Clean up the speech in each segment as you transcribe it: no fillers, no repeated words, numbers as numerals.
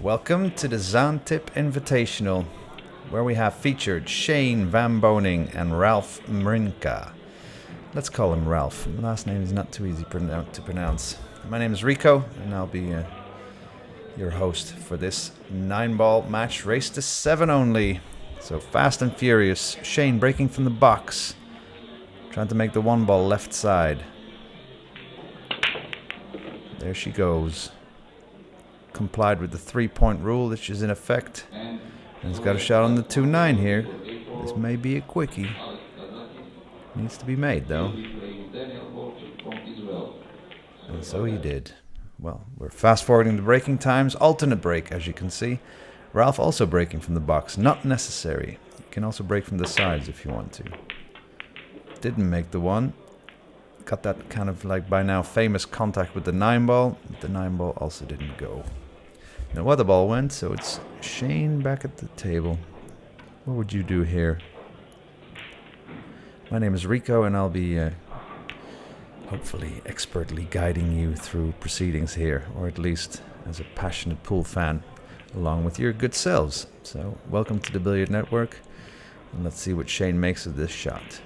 Welcome to the Zan Tip Invitational, where we have featured Shane Van Boening and Ralf Mrnka. Let's call him Ralf. The last name is not too easy to pronounce. My name is Rico, and I'll be your host for this 9-ball match, race to 7 only. So fast and furious. Shane breaking from the box, trying to make the 1-ball left side. There she goes. Complied with the 3-point rule, which is in effect. And he's got a shot on the 2-9 here. This may be a quickie. Needs to be made, though. And so he did. Well, we're fast-forwarding the breaking times. Alternate break, as you can see. Ralf also breaking from the box. Not necessary. You can also break from the sides if you want to. Didn't make the 1. Got that kind of like by now famous contact with the 9-ball. The 9-ball also didn't go. No other ball went, so it's Shane back at the table. What would you do here? My name is Rico, and I'll be hopefully expertly guiding you through proceedings here, or at least as a passionate pool fan, along with your good selves. So welcome to the Billiard Network, and let's see what Shane makes of this shot.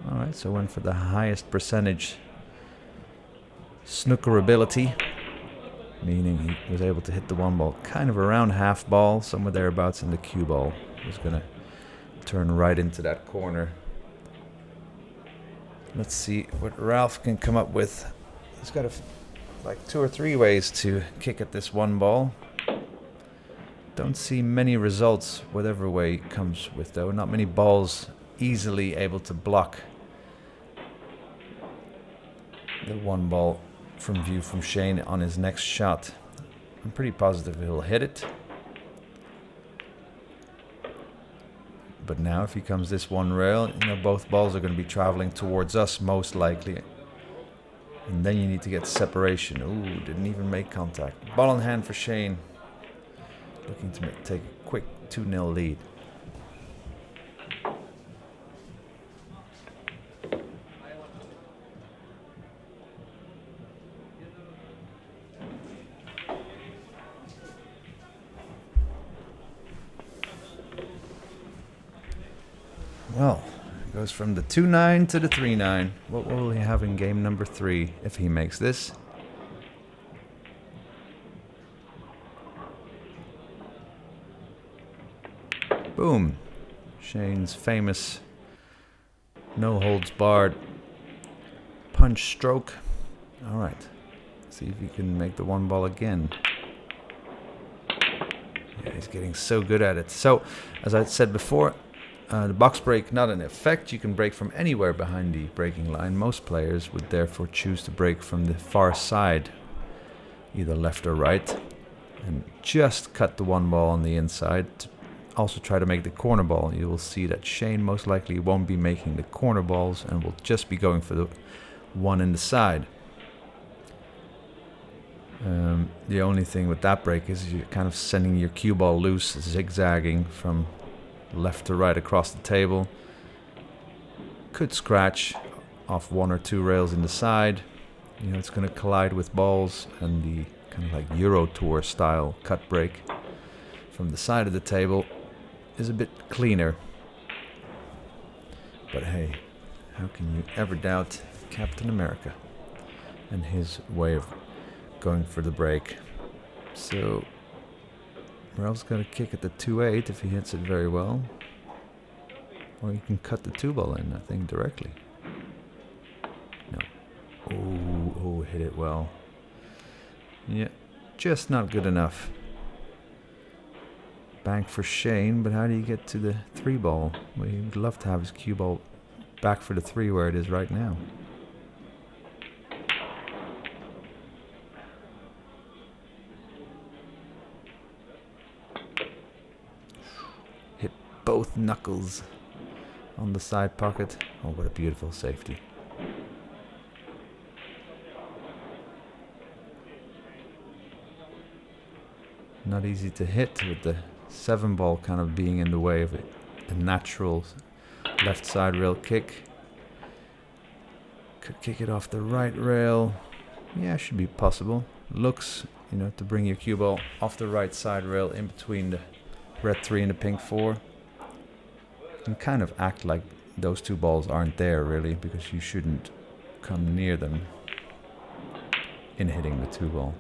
Alright, so went for the highest percentage snooker ability, meaning he was able to hit the 1-ball kind of around half ball, somewhere thereabouts, and the cue ball was going to turn right into that corner. Let's see what Ralf can come up with. He's got like 2 or 3 ways to kick at this 1-ball. Don't see many results whatever way it comes with, though. Not many balls easily able to block the 1-ball from view from Shane on his next shot. I'm pretty positive he'll hit it. But now if he comes this 1 rail, both balls are going to be traveling towards us most likely. And then you need to get separation. Ooh, didn't even make contact. Ball in hand for Shane. Looking to take a quick 2-0 lead. Well, it goes from the 2-9 to the 3-9. What will he have in game number 3 if he makes this? Boom. Shane's famous no-holds-barred punch stroke. All right. See if he can make the 1-ball again. Yeah, he's getting so good at it. So, as I said before, the box break not in effect. You can break from anywhere behind the breaking line. Most players would therefore choose to break from the far side, either left or right, and just cut the 1-ball on the inside. To also try to make the corner ball. You will see that Shane most likely won't be making the corner balls and will just be going for the 1 in the side. The only thing with that break is you're kind of sending your cue ball loose, zigzagging from left to right across the table. Could scratch off 1 or 2 rails in the side. It's going to collide with balls, and the kind of like Euro Tour style cut break from the side of the table is a bit cleaner. But hey, how can you ever doubt Captain America and his way of going for the break? So Ralph's got to kick at the 2-8 if he hits it very well. Or you can cut the 2-ball in, I think, directly. No. Oh, hit it well. Yeah, just not good enough. Bank for Shane, but how do you get to the 3-ball? Well, he would love to have his cue ball back for the 3 where it is right now. Hit both knuckles on the side pocket. Oh, what a beautiful safety. Not easy to hit with the 7-ball kind of being in the way of it. A natural left side rail kick. Could kick it off the right rail. Yeah, should be possible. Looks, to bring your cue ball off the right side rail in between the red 3 and the pink 4. And kind of act like those two balls aren't there really, because you shouldn't come near them in hitting the 2 ball.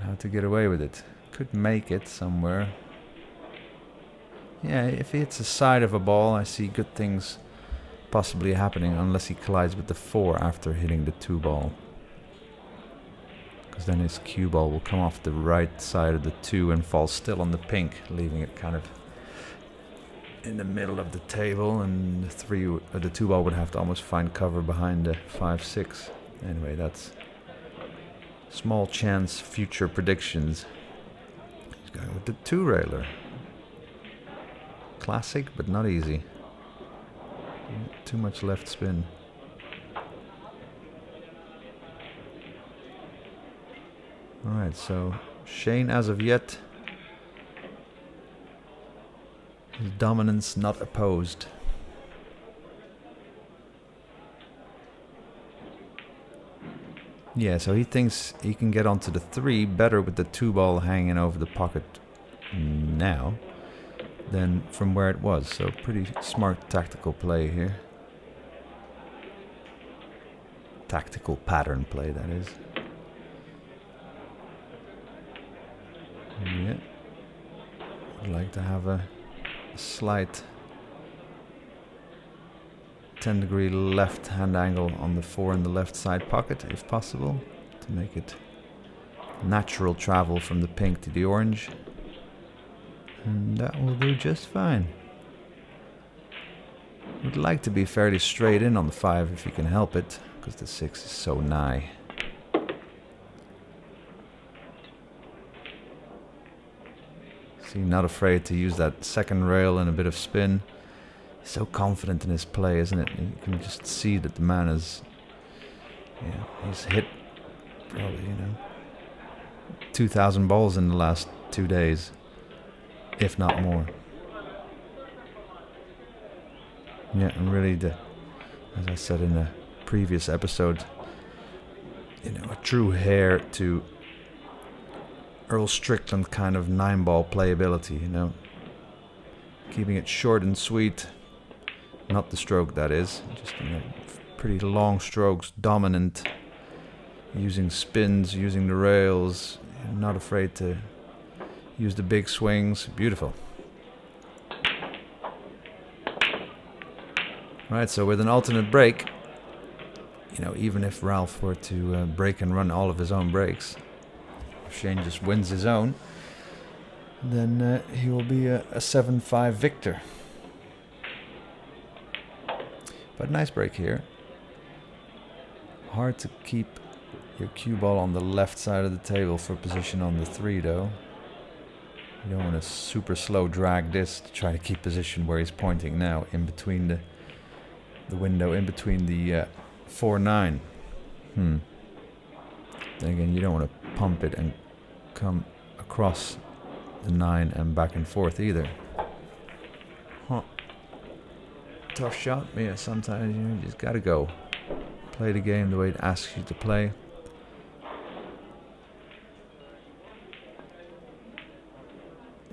How to get away with it? Could make it somewhere. Yeah, if he hits the side of a ball, I see good things possibly happening, unless he collides with the 4 after hitting the 2 ball. Because then his cue ball will come off the right side of the 2 and fall still on the pink, leaving it kind of in the middle of the table, and the 2 ball would have to almost find cover behind the 5-6. Anyway, that's small chance future predictions. He's going with the 2-railer. Classic, but not easy. Too much left spin. Alright, so Shane as of yet, his dominance not opposed. Yeah, so he thinks he can get onto the 3 better with the 2 ball hanging over the pocket now than from where it was. So pretty smart tactical play here. Tactical pattern play, that is. Yeah. I'd like to have a slight 10-degree left hand angle on the 4 in the left side pocket, if possible, to make it natural travel from the pink to the orange. And that will do just fine. Would like to be fairly straight in on the 5 if you can help it, because the 6 is so nigh. See, not afraid to use that second rail and a bit of spin. He's so confident in his play, isn't it? You can just see that the man is, he's hit probably, 2,000 balls in the last 2 days, if not more. Yeah, and really, as I said in a previous episode, a true heir to Earl Strickland kind of 9-ball playability, keeping it short and sweet, not the stroke, that is, just pretty long strokes, dominant, using spins, using the rails, not afraid to use the big swings. Beautiful. Right, so with an alternate break, even if Ralf were to break and run all of his own breaks, if Shane just wins his own, then he will be a 7-5 victor. But nice break here. Hard to keep your cue ball on the left side of the table for position on the 3, though. You don't want to super slow drag this to try to keep position where he's pointing now, in between the window, in between the 4-9. Then again, you don't want to pump it and come across the 9 and back and forth either. Tough shot. Yeah, sometimes you just gotta go. Play the game the way it asks you to play.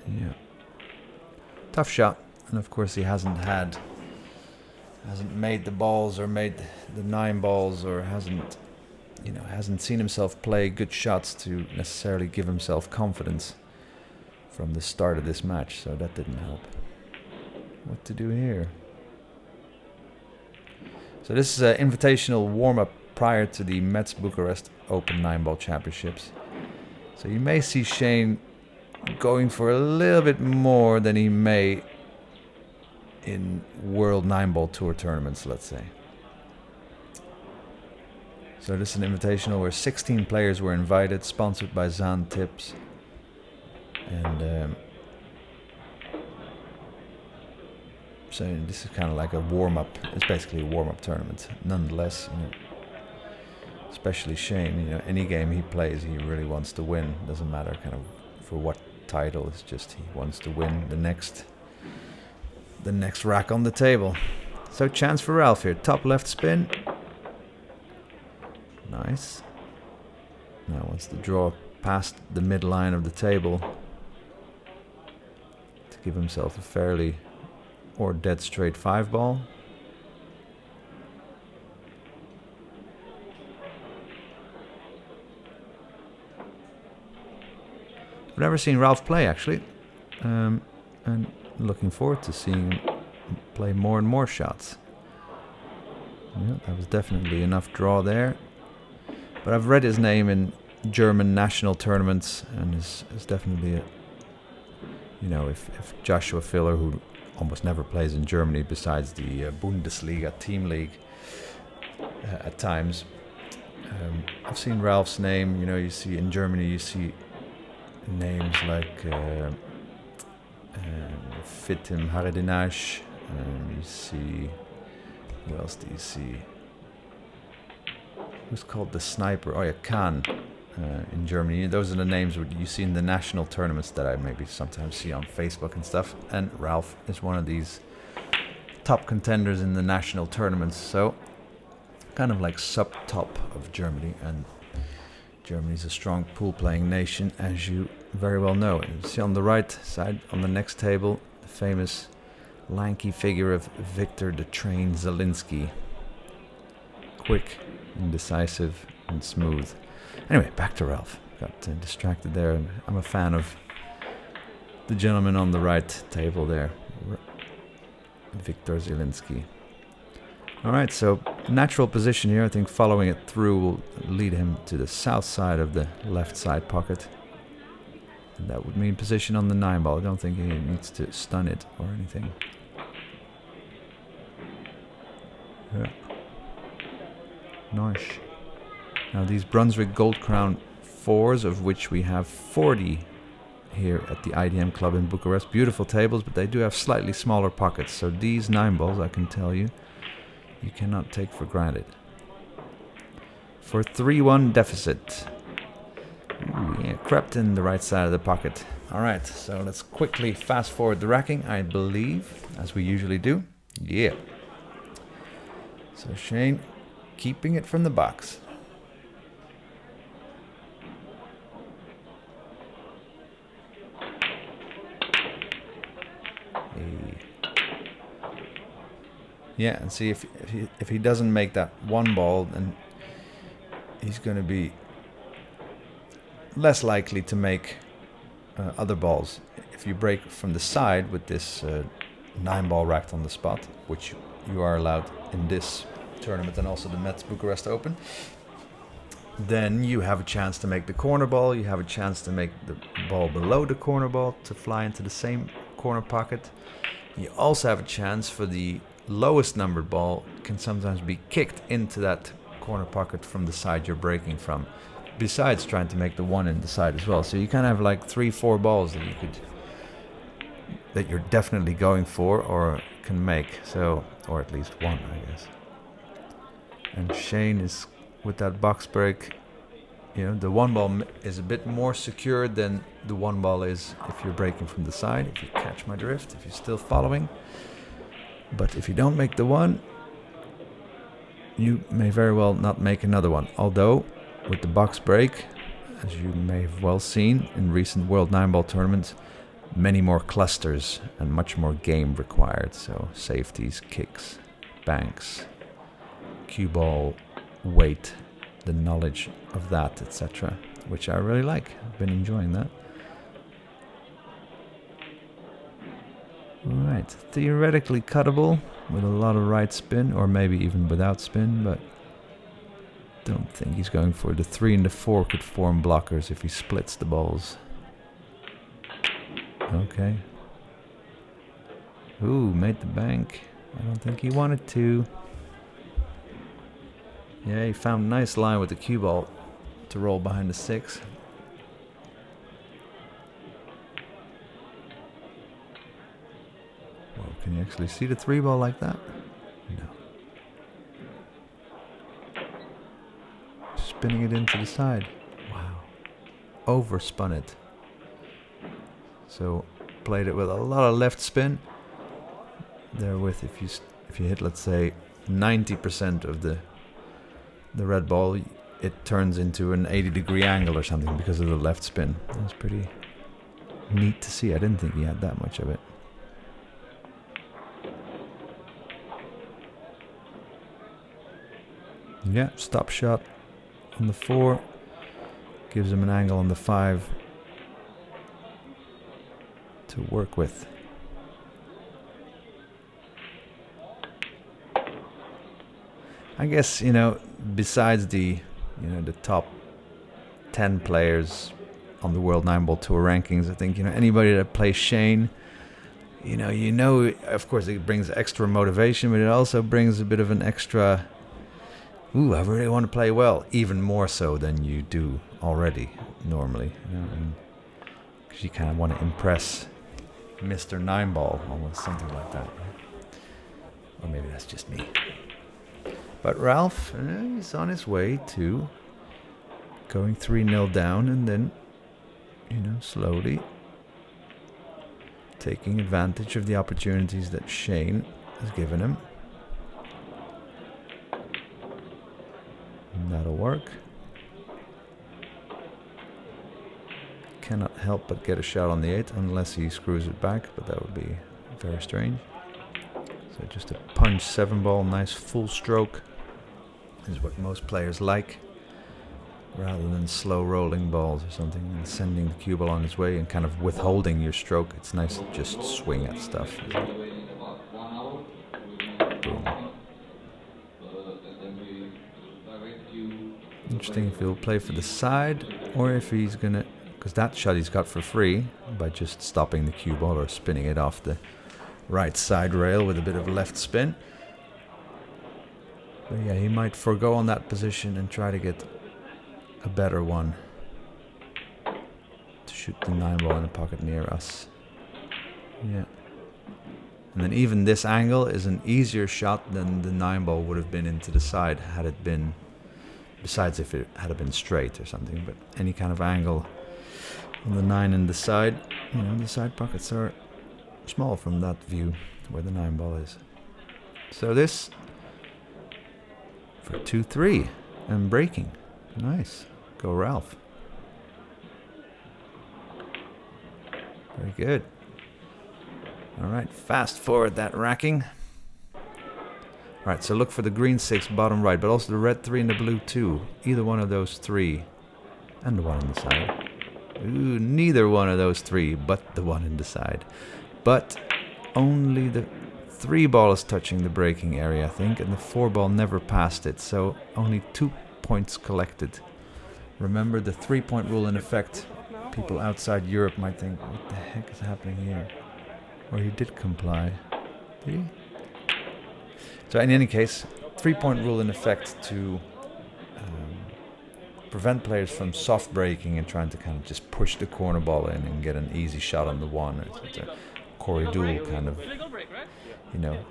Yeah. Tough shot. And of course he hasn't made the balls or made the 9 balls, or hasn't seen himself play good shots to necessarily give himself confidence from the start of this match, so that didn't help. What to do here? So this is an invitational warm-up prior to the Metz Bucharest Open 9-Ball Championships. So you may see Shane going for a little bit more than he may in World 9-Ball Tour tournaments, let's say. So this is an invitational where 16 players were invited, sponsored by Zan Tips. And so this is kind of like a warm-up. It's basically a warm-up tournament. Nonetheless, especially Shane, any game he plays, he really wants to win. Doesn't matter kind of for what title. It's just he wants to win the next rack on the table. So chance for Ralf here. Top left spin. Nice. Now wants to draw past the midline of the table to give himself a fairly or dead straight 5-ball. I've never seen Ralf play actually, and looking forward to seeing him play more and more shots. Yeah, that was definitely enough draw there. But I've read his name in German national tournaments, and is definitely a, you know, if Joshua Filler, who almost never plays in Germany besides the Bundesliga team league at times, I've seen Ralf's name. You know, you see in Germany, you see names like Fitim Haradinash, you see, who else do you see? Who's called the sniper? Oh yeah, Khan in Germany. Those are the names you see in the national tournaments that I maybe sometimes see on Facebook and stuff. And Ralf is one of these top contenders in the national tournaments. So kind of like sub-top of Germany. And Germany's a strong pool-playing nation, as you very well know. You see on the right side, on the next table, the famous lanky figure of Victor the Train Zielinski. Quick, indecisive, and smooth. Anyway, back to Ralf. Got distracted there. I'm a fan of the gentleman on the right table there, Victor Zielinski. Alright, so natural position here. I think following it through will lead him to the south side of the left side pocket. And that would mean position on the 9-ball. I don't think he needs to stun it or anything. Yeah. Nice. Now these Brunswick Gold Crown 4s, of which we have 40 here at the IDM Club in Bucharest. Beautiful tables, but they do have slightly smaller pockets. So these 9-balls, I can tell you, you cannot take for granted. For 3-1 deficit. Ooh, yeah, crept in the right side of the pocket. Alright, so let's quickly fast forward the racking, I believe, as we usually do. Yeah. So Shane, keeping it from the box. Yeah, and see if he doesn't make that 1-ball, then he's going to be less likely to make other balls. If you break from the side with this 9-ball racked on the spot, which you are allowed in this tournament and also the Metz Bucharest Open, then you have a chance to make the corner ball. You have a chance to make the ball below the corner ball to fly into the same corner pocket. You also have a chance for the lowest numbered ball can sometimes be kicked into that corner pocket from the side you're breaking from, besides trying to make the 1 in the side as well. So you kind of have like 3-4 balls that you could, that you're definitely going for or can make. So, or at least 1, I guess. And Shane is with that box break. You know, the 1-ball is a bit more secure than the 1-ball is if you're breaking from the side. If you catch my drift, if you're still following. But if you don't make the 1, you may very well not make another one. Although, with the box break, as you may have well seen in recent World 9-ball tournaments, many more clusters and much more game required. So safeties, kicks, banks, cue ball, weight, the knowledge of that, etc. Which I really like. I've been enjoying that. Alright, theoretically cuttable with a lot of right spin, or maybe even without spin, but don't think he's going for the 3 and the 4 could form blockers if he splits the balls. Okay. Ooh, made the bank. I don't think he wanted to. Yeah, he found a nice line with the cue ball to roll behind the 6. Well, can you actually see the 3-ball like that? No. Spinning it into the side. Wow. Overspun it. So played it with a lot of left spin. Therewith, if you hit, let's say, 90% of the red ball, it turns into an 80-degree angle or something because of the left spin. That's pretty neat to see. I didn't think he had that much of it. Yeah, stop shot on the 4. Gives him an angle on the 5 to work with. I guess, you know, besides the, you know, the top 10 players on the World 9-Ball Tour rankings, I think, you know, anybody that plays Shane, you know, of course it brings extra motivation, but it also brings a bit of an extra, ooh, I really want to play well, even more so than you do already normally, you know, because you kind of want to impress Mr. 9-Ball, almost something like that, right? Or maybe that's just me. But Ralf, he's on his way to going 3-0 down and then, you know, slowly taking advantage of the opportunities that Shane has given him. And that'll work. Cannot help but get a shot on the 8 unless he screws it back, but that would be very strange. So just a punch 7-ball, nice full stroke is what most players like, rather than slow rolling balls or something and sending the cue ball on its way and kind of withholding your stroke. It's nice to just swing at stuff. Boom. Interesting if he'll play for the side or if he's gonna, because that shot he's got for free by just stopping the cue ball or spinning it off the right side rail with a bit of left spin. But yeah, he might forego on that position and try to get a better one to shoot the 9-ball in the pocket near us. Yeah. And then even this angle is an easier shot than the 9-ball would have been into the side had it been, besides if it had been straight or something, but any kind of angle on the 9 and the side, you know, the side pockets are small from that view where the 9-ball is. So this for 2-3 and breaking. Nice. Go Ralf. Very good. Alright, fast forward that racking. Alright, so look for the green 6 bottom right, but also the red 3 and the blue 2. Either one of those 3. And the one on the side. Ooh, neither one of those 3, but the one in the side. But only the 3 ball is touching the breaking area, I think, and the 4 ball never passed it, so only 2 points collected. Remember the 3-point rule in effect. People outside Europe might think, what the heck is happening here? Or he did comply. Did he? So in any case, 3-point rule in effect to prevent players from soft breaking and trying to kind of just push the corner ball in and get an easy shot on the 1. It's a Corey Dool kind of, you know,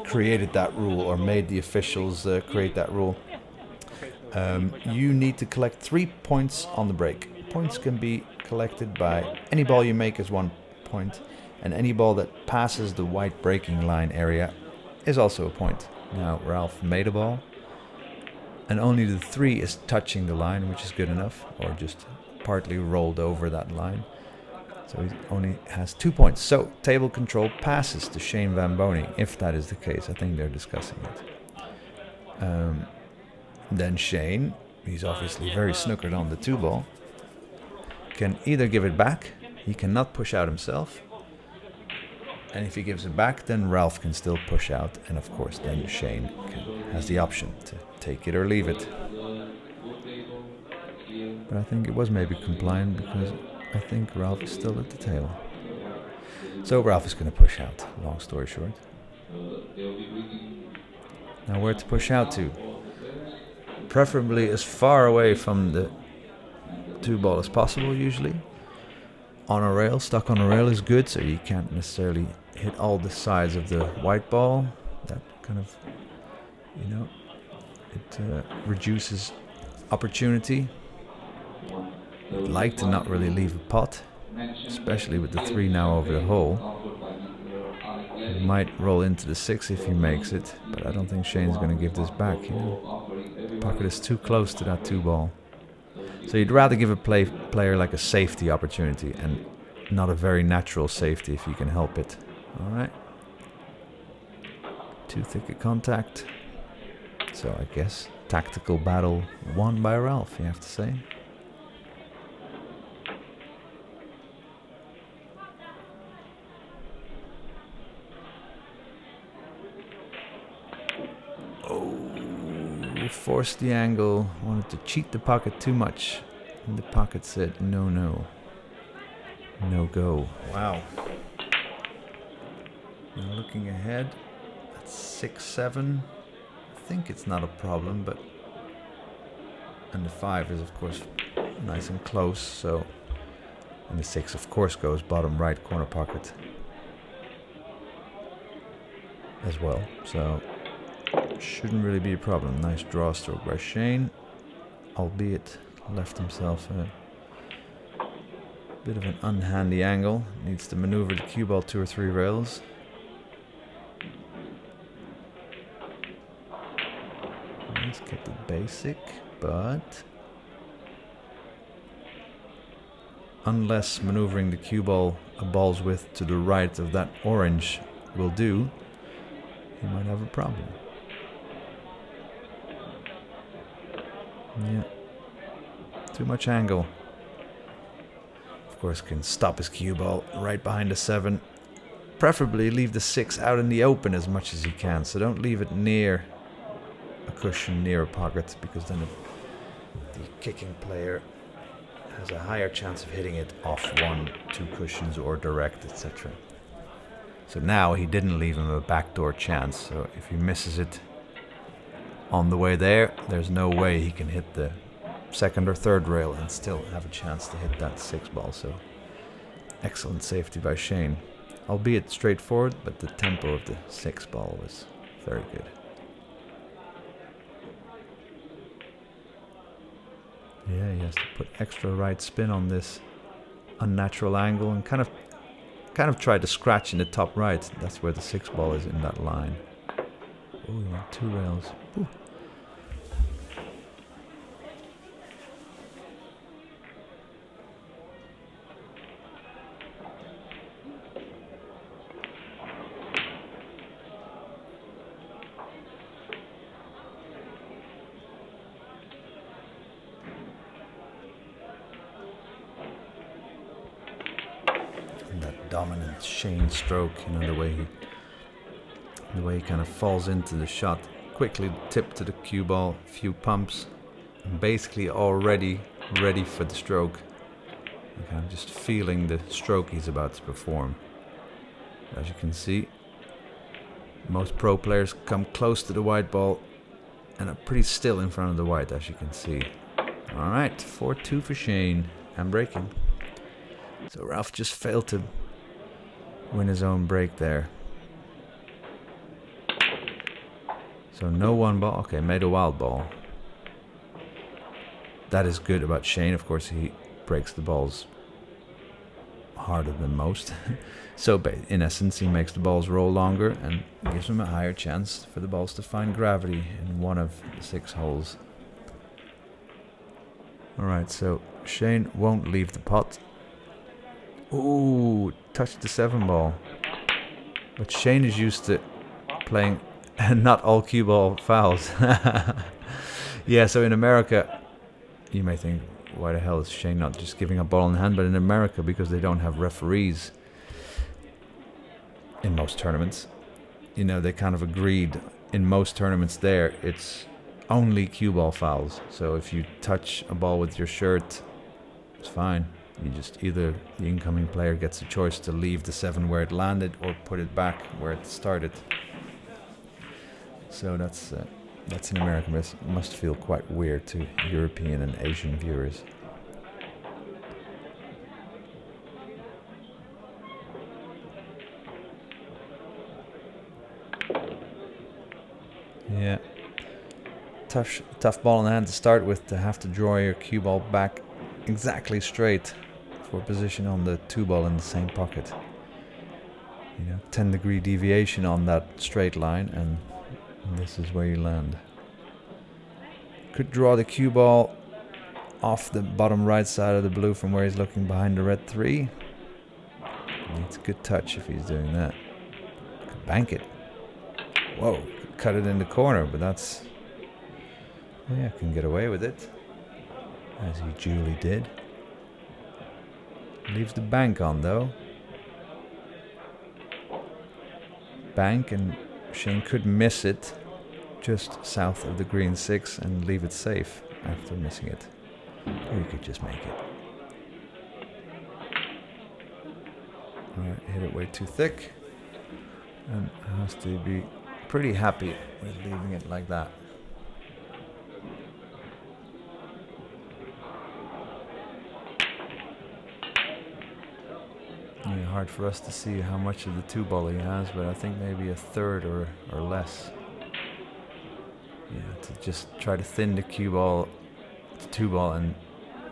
created that rule or made the officials create that rule. You need to collect 3 points on the break. Points can be collected by any ball you make is 1 point, and any ball that passes the white breaking line area is also a point. Now Ralf made a ball, and only the 3 is touching the line, which is good enough, or just partly rolled over that line. So he only has 2 points. So table control passes to Shane Van Boening, if that is the case. I think they're discussing it. Then Shane, he's obviously very snookered on the 2 ball, can either give it back, he cannot push out himself, and if he gives it back, then Ralf can still push out, and of course then Shane has the option to take it or leave it. But I think it was maybe compliant because I think Ralf is still at the table. So Ralf is going to push out, long story short. Now where to push out to? Preferably as far away from the 2 ball as possible usually. On a rail, stuck on a rail is good, so you can't necessarily hit all the sides of the white ball. That kind of, you know, it reduces opportunity. I'd like to not really leave a pot, especially with the 3 now over the hole. He might roll into the 6 if he makes it, but I don't think Shane's going to give this back. You know? pocket is too close to that 2-ball. So you'd rather give a player like a safety opportunity and not a very natural safety if you can help it. Alright. Too thick a contact. So I guess tactical battle won by Ralf, you have to say. Forced the angle, wanted to cheat the pocket too much. And the pocket said no, no. No go. Wow. Now looking ahead, at 6-7. I think it's not a problem, but... And the 5 is, of course, nice and close, so... And the 6, of course, goes bottom right corner pocket. As well, so... Shouldn't really be a problem. Nice draw stroke by Shane, albeit left himself a bit of an unhandy angle. Needs to maneuver the cue ball 2 or 3 rails. Let's keep it basic, but unless maneuvering the cue ball a ball's width to the right of that orange will do, he might have a problem. Yeah, too much angle. Of course, can stop his cue ball right behind the 7. Preferably leave the 6 out in the open as much as you can. So don't leave it near a cushion, near a pocket, because then the kicking player has a higher chance of hitting it off 1, 2 cushions or direct, etc. So now he didn't leave him a backdoor chance. So if he misses it on the way there, there's no way he can hit the 2nd or 3rd rail and still have a chance to hit that 6 ball. So excellent safety by Shane, albeit straightforward, but the tempo of the 6 ball was very good. Yeah, he has to put extra right spin on this unnatural angle and kind of try to scratch in the top right. That's where the 6 ball is in that line. Oh, he went 2 rails. Ooh. And that dominant Shane stroke, you know, the way he kind of falls into the shot, quickly tip to the cue ball, a few pumps, and basically already ready for the stroke. You're kind of just feeling the stroke he's about to perform. As you can see, most pro players come close to the white ball and are pretty still in front of the white, as you can see. Alright, 4-2 for Shane, and breaking. So Ralf just failed to win his own break there. So no 1 ball. Okay, made a wild ball. That is good about Shane. Of course, he breaks the balls harder than most. So in essence, he makes the balls roll longer and gives him a higher chance for the balls to find gravity in one of the 6 holes. Alright, so Shane won't leave the pot. Ooh, touched the 7 ball. But Shane is used to playing not all cue ball fouls. Yeah, so in America, you may think, why the hell is Shane not just giving a ball in hand? But in America, because they don't have referees in most tournaments, you know, they kind of agreed in most tournaments there, it's only cue ball fouls. So if you touch a ball with your shirt, it's fine. You just either the incoming player gets a choice to leave the 7 where it landed or put it back where it started. So that's in America, but it must feel quite weird to European and Asian viewers. Yeah. Tough ball in the hand to start with, to have to draw your cue ball back exactly straight for position on the 2 ball in the same pocket. You know, 10-degree deviation on that straight line, and this is where you land. Could draw the cue ball off the bottom right side of the blue from where he's looking behind the red 3. It's a good touch if he's doing that. Could bank it. Whoa, could cut it in the corner, but that's... yeah, can get away with it. As he duly did. Leaves the bank on though. Bank, and Shane could miss it just south of the green 6 and leave it safe after missing it. Or he could just make it. Alright, hit it way too thick. And has to be pretty happy with leaving it like that. Yeah, hard for us to see how much of the 2-ball he has, but I think maybe a third or less. Yeah, to just try to thin the cue ball to 2-ball and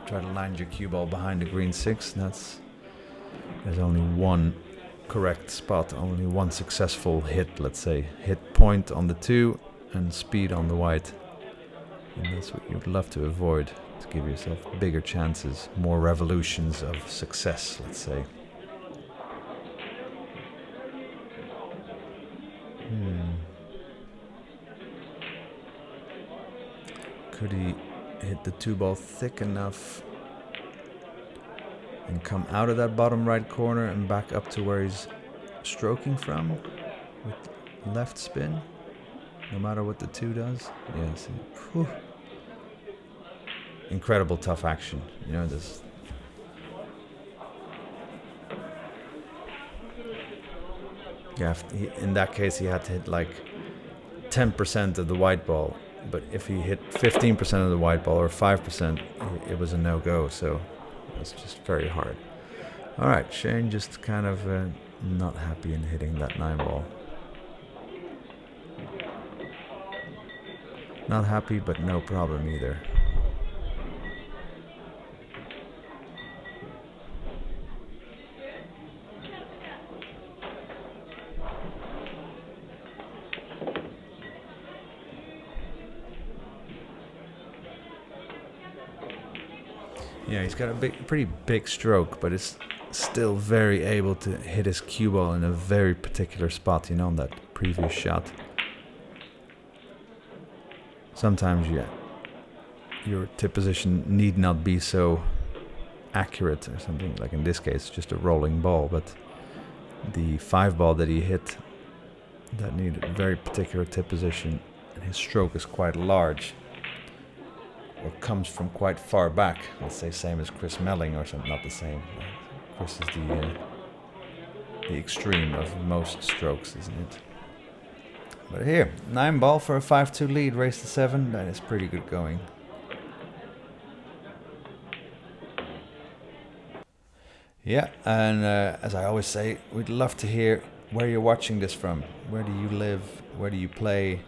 try to land your cue ball behind the green 6. There's only one correct spot, only one successful hit, let's say. Hit point on the 2 and speed on the white. And that's what you'd love to avoid, to give yourself bigger chances, more revolutions of success, let's say. Could he hit the 2-ball thick enough and come out of that bottom right corner and back up to where he's stroking from with left spin, no matter what the 2 does? Yeah, see. Whew. Incredible tough action. You know, this. Yeah, in that case, he had to hit like 10% of the white ball. But if he hit 15% of the white ball or 5%, it was a no-go. So it's just very hard. All right, Shane just kind of not happy in hitting that 9-ball. Not happy, but no problem either. Yeah, he's got a pretty big stroke, but it's still very able to hit his cue ball in a very particular spot, you know, on that previous shot. Sometimes, yeah, your tip position need not be so accurate or something. Like in this case, just a rolling ball, but the 5-ball that he hit, that needed a very particular tip position, and his stroke is quite large. Or comes from quite far back. Let's say same as Chris Melling or something. Not the same. Chris is the extreme of most strokes, isn't it? But here, 9-ball for a 5-2 lead, race to 7. That is pretty good going. Yeah, and as I always say, we'd love to hear where you're watching this from. Where do you live? Where do you play?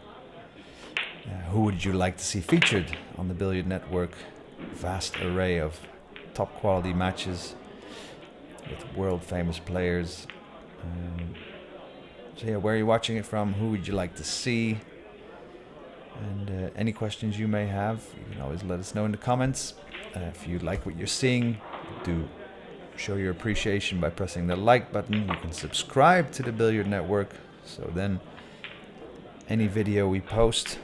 Who would you like to see featured on the Billiard Network? Vast array of top quality matches with world famous players. So yeah, where are you watching it from? Who would you like to see? And any questions you may have, you can always let us know in the comments. If you like what you're seeing, do show your appreciation by pressing the like button. You can subscribe to the Billiard Network, so then any video we post,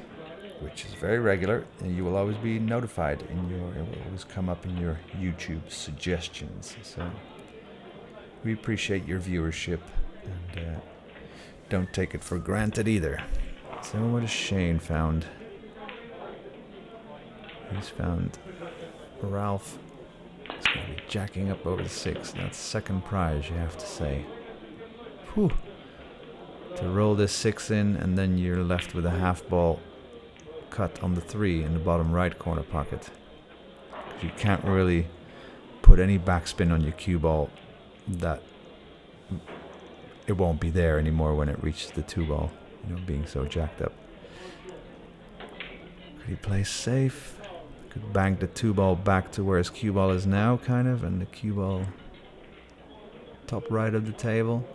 which is very regular, and you will always be notified it will always come up in your YouTube suggestions. So we appreciate your viewership, and don't take it for granted either. So what has Shane found? He's found Ralf. He's going to be jacking up over the 6. That's second prize, you have to say. Whew. To roll this 6 in, and then you're left with a half ball cut on the 3 in the bottom right corner pocket. You can't really put any backspin on your cue ball, that it won't be there anymore when it reaches the 2-ball, you know, being so jacked up. Could he play safe? Could bank the 2-ball back to where his cue ball is now, kind of, and the cue ball top right of the table.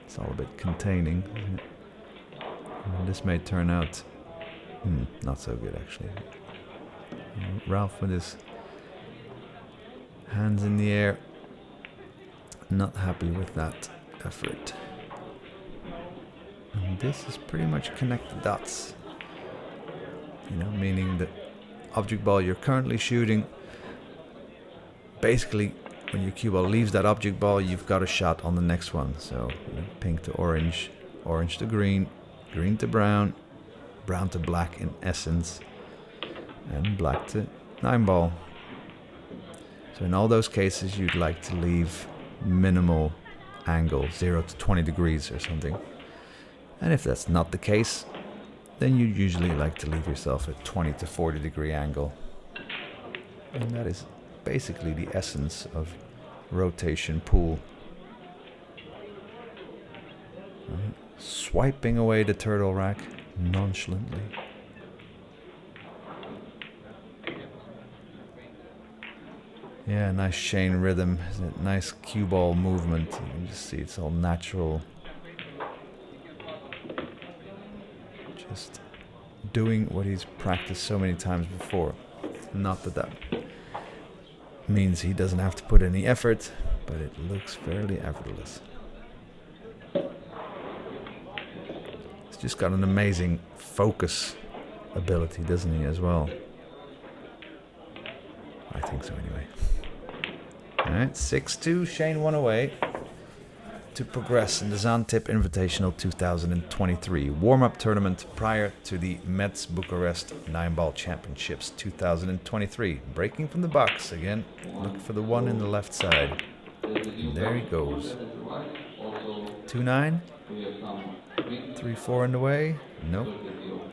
It's all a bit containing, isn't it? And this may turn out not so good, actually. Ralf with his hands in the air. Not happy with that effort. And this is pretty much connect the dots. You know, meaning the object ball you're currently shooting, basically when your cue ball leaves that object ball, you've got a shot on the next one. So pink to orange, orange to green, green to brown, brown to black in essence, and black to 9-ball. So in all those cases, you'd like to leave minimal angle, 0 to 20 degrees or something. And if that's not the case, then you usually like to leave yourself a 20 to 40 degree angle. And that is basically the essence of rotation pool. Swiping away the turtle rack nonchalantly. Yeah, nice Shane rhythm, nice cue ball movement. You can just see it's all natural. Just doing what he's practiced so many times before. Not that that means he doesn't have to put any effort, but it looks fairly effortless. He's just got an amazing focus ability, doesn't he, as well? I think so anyway. Alright, 6-2, Shane one away to progress in the Zan Tip Invitational 2023 warm-up tournament prior to the Mets Bucharest 9-ball championships 2023. Breaking from the box again, look for the one in the left side. And there he goes. 2-9, 3-4 in the way. Nope,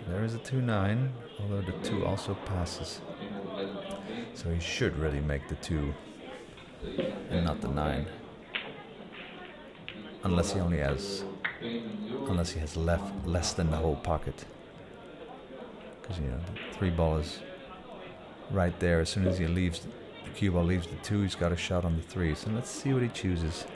there is a 2-9, although the 2 also passes. So he should really make the 2 and not the 9. Unless he has left less than the whole pocket. Because, you know, the 3-ball is right there. As soon as he leaves, the cue ball leaves the 2, he's got a shot on the 3. So let's see what he chooses.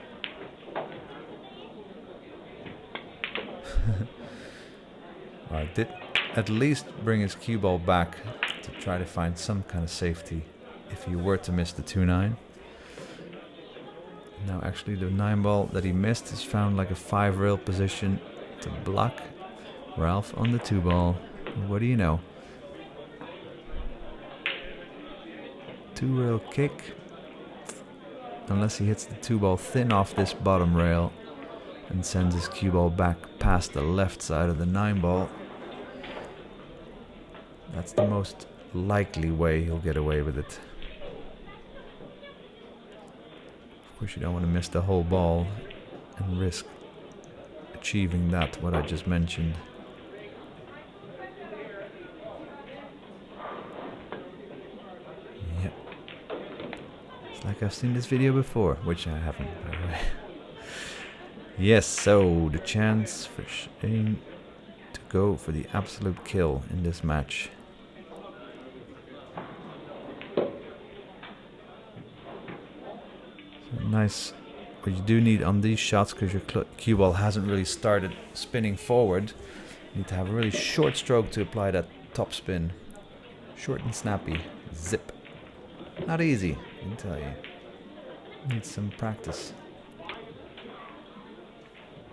Well, did at least bring his cue ball back to try to find some kind of safety if he were to miss the 2-9. Now actually the 9-ball that he missed is found like a 5-rail position to block Ralf on the 2-ball. What do you know? 2-rail kick. Unless he hits the 2-ball thin off this bottom rail and sends his cue ball back past the left side of the 9-ball. That's the most likely way he'll get away with it. Of course, you don't want to miss the whole ball and risk achieving that, what I just mentioned. Yep. It's like I've seen this video before, which I haven't, by the way. Yes, so the chance for Shane to go for the absolute kill in this match. Nice. What you do need on these shots, because your cue ball hasn't really started spinning forward, you need to have a really short stroke to apply that top spin. Short and snappy. Zip. Not easy, I can tell you. Needs some practice.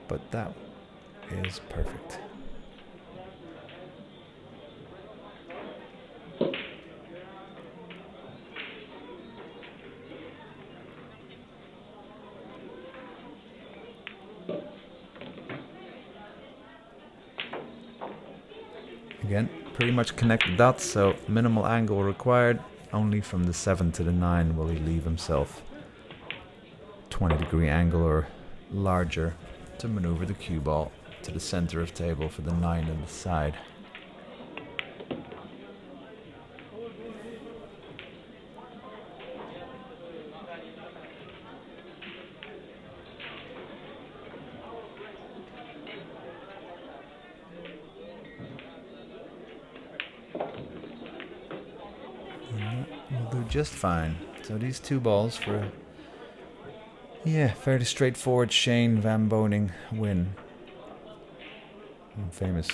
But that is perfect. Again, pretty much connect the dots, so minimal angle required. Only from the 7 to the 9 will he leave himself 20-degree angle or larger to maneuver the cue ball to the center of table for the 9 on the side. Will do just fine. So these 2 balls for a, yeah, fairly straightforward Shane Van Boening win. Famous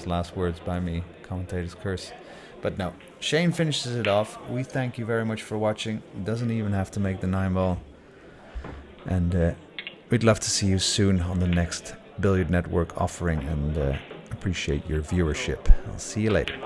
last words by me, commentator's curse. But no, Shane finishes it off. We thank you very much for watching. Doesn't even have to make the 9-ball. And we'd love to see you soon on the next Billiard Network offering, and appreciate your viewership. I'll see you later.